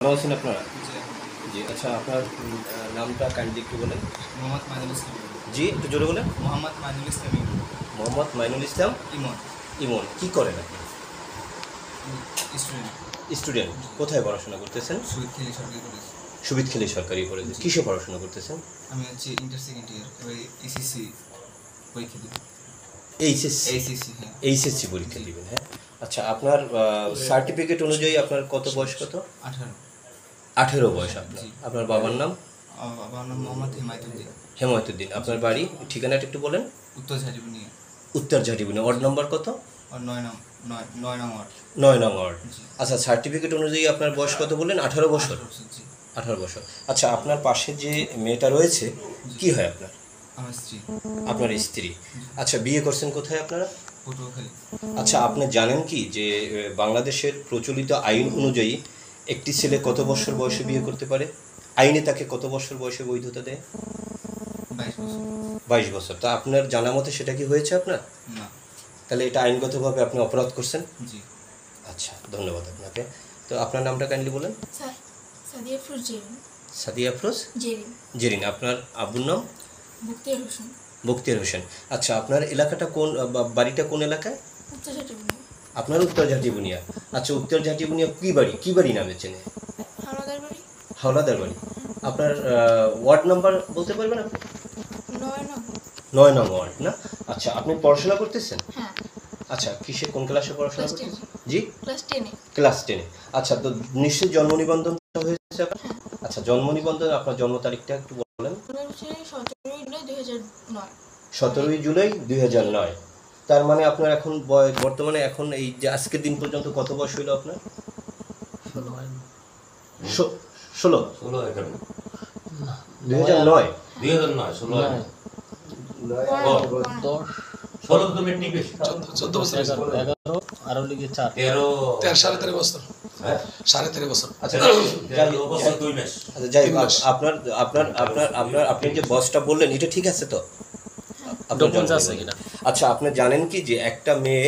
ভালো আছেন আপনারা? জি, আচ্ছা আপনার নামটা কাইন্ডলি একটু বলেন। মোহাম্মদ মাইনুল ইসলাম। জি, একটু জোরে বলেন। মোহাম্মদ মাইনুল ইসলাম মোহাম্মদ মাইনুল ইসলাম ইমন। ইমন। কি করেন আপনি? স্টুডেন্ট। স্টুডেন্ট। কোথায় পড়াশোনা করতেছেন? সুবিদখালী সরকারি কলেজ। সুবিদখালী সরকারি কলেজে। কিসে পড়াশোনা করতেছেন? আমি হচ্ছে ইন্টার সেকেন্ড ইয়ার, এবার এসএসসি পরীক্ষা দিব। এইচএসসি? হ্যাঁ, এইচএসসি পরীক্ষা দিবেন। হ্যাঁ, আচ্ছা আপনার সার্টিফিকেট অনুযায়ী আপনার কত বয়স? কত? 18। 18 বয়স আপনার। আপনার বাবার নাম? বাবার নাম মোহাম্মদ হেমায়তুদ্দিন। হেমায়তুদ্দিন। আপনার বাড়ি ঠিকানাটা একটু বলেন। উত্তর ঝাড়িবুনিয়া। উত্তর ঝাড়িবুনিয়া। ওয়ার্ড নম্বর কত? আর 9 নং ওয়ার্ড। 9 নং ওয়ার্ড। আচ্ছা, সার্টিফিকেট অনুযায়ী আপনার বয়স কত বললেন? 18 বছর। 18 বছর। আচ্ছা, আপনার পাশে যে মেয়েটা রয়েছে কি হয় আপনার? আমার স্ত্রী। আপনার স্ত্রী। আচ্ছা, বিয়ে করছেন কোথায় আপনারা? পটুয়াখালী। আচ্ছা, আপনি জানেন কি যে বাংলাদেশের প্রচলিত আইন অনুযায়ী একটি ছেলে কত বছর বয়সে বিয়ে করতে পারে? আইনে তাকে কত বছর বয়সে বৈধতা দেয়? 22 বছর। 22 বছর। তা আপনার জানা মতে সেটা কি হয়েছে আপনার? না। তাহলে এটা আইনগতভাবে আপনি অপরাধ করছেন। জি। আচ্ছা, ধন্যবাদ আপনাকে। তো আপনার নামটা কাইন্ডলি বলেন। সাদিয়া আফরোজ জেরিন। সাদিয়া আফরোজ জেরিন। জেরিন। আপনার আব্বুর নাম? বখতিয়ার হোসেন। বখতিয়ার হোসেন। আচ্ছা, আপনার এলাকাটা কোন, বাড়িটা কোন এলাকায়? উত্তর ঝাড়িবুনিয়া। আপনার উত্তর ঝাঁটিবুনিয়া। আচ্ছা, উত্তর ঝাঁটিবুনিয়া কি বাড়ি নামে চেনে? হাওলাদার বাড়ি। হাওলাদার বাড়ি। আপনার ওয়ার্ড নাম্বার বলতে পারবেন আপনি? 9 নং। 9 নং ওয়ার্ড না? আচ্ছা, আপনি পড়াশোনা করতেছেন? হ্যাঁ। আচ্ছা, কোন ক্লাসে পড়াশোনা ক্লাস 10 করতেছেন? জি, ক্লাস 10 এ। ক্লাস 10 এ। আচ্ছা, তো নিশ্চয়ই জন্ম নিবন্ধনটা হয়েছে আপনার? আচ্ছা, জন্ম নিবন্ধন আপনার জন্ম তারিখটা একটু বলেন। 17 জুলাই 2009। 17 জুলাই 2009। তার মানে আপনার এখন বর্তমানে এখন এই যে আজকের দিন পর্যন্ত কত বয়স হইল আপনার? 16। 2009। 13.5 বছর। সাড়ে 13 বছর। আচ্ছা, যাই হোক, আপনি যে বয়সটা বললেন এটা ঠিক আছে তো? আচ্ছা, আপনি জানেন কি যে একটা মেয়ে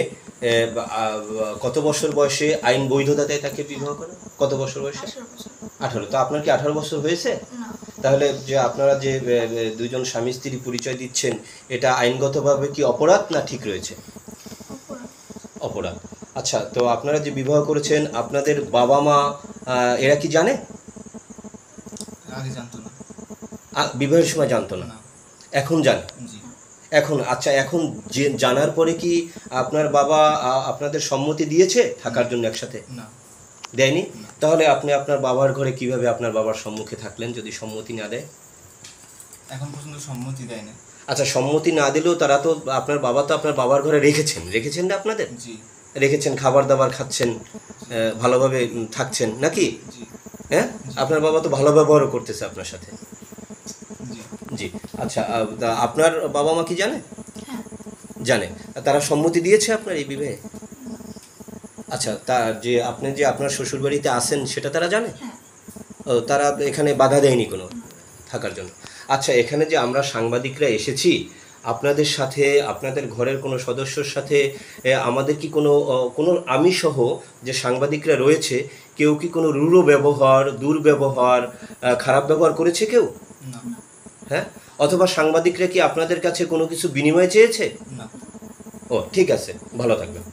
কত বছর বয়সে আইন বৈধতা দেয় তাকে বিবাহ করে? কত বছর বয়সে? 18 বছর। 18। তো আপনার কি 18 বছর হয়েছে? না। তাহলে যে আপনারা যে দুইজন স্বামী স্ত্রী পরিচয় দিচ্ছেন, এটা আইনগতভাবে কি অপরাধ না ঠিক রয়েছে? অপরাধ। আচ্ছা, তো আপনারা যে বিবাহ করেছেন আপনাদের বাবা মা এরা কি জানে? আগে জানতো না। বিবাহের সময় জানতো না, এখন জানে? জি। এখন আচ্ছা, এখন যে জানার পরে কি আপনার বাবা আপনাদের সম্মতি দিয়েছে থাকার জন্য একসাথে? না। দেয়নি? তাহলে আপনি আপনার বাবার ঘরে কিভাবে আপনার বাবার সম্মুখে থাকলেন যদি সম্মতি না দেয়? এখন পর্যন্ত সম্মতি দেয় না। আচ্ছা, সম্মতি না দিলেও তারা তো আপনার বাবা তো আপনার বাবার ঘরে রেখেছেন না আপনাদের? জি। রেখেছেন, খাবার দাবার খাচ্ছেন, ভালোভাবে থাকছেন নাকি? জি। হ্যাঁ, আপনার বাবা তো ভালো ব্যবহারও করতেছে আপনার সাথে। জি। জি। আচ্ছা, আপনার বাবা মা কি জানে? হ্যাঁ। জানে। তারা সম্মতি দিয়েছে আপনার এই বিবাহে? আচ্ছা, যে আপনি যে আপনার শ্বশুর বাড়িতে আসেন সেটা তারা জানে? হ্যাঁ। ও, তারা এখানে বাধা দেয়নি কোনো থাকার জন্য? আচ্ছা, এখানে যে আমরা সাংবাদিকরা এসেছি আপনাদের সাথে, আপনাদের ঘরের কোনো সদস্যর সাথে আমাদের কি কোনো আমি সহ যে সাংবাদিকরা রয়েছে কেউ কি কোনো রূঢ় ব্যবহার, দুর্ব্যবহার, খারাপ ব্যবহার করেছে কেউ? না। হ্যাঁ, অথবা সাংবাদিকরা কি আপনাদের কাছে কোনো কিছু বিনিময় চেয়েছে? না। ও, ঠিক আছে, ভালো থাকবেন।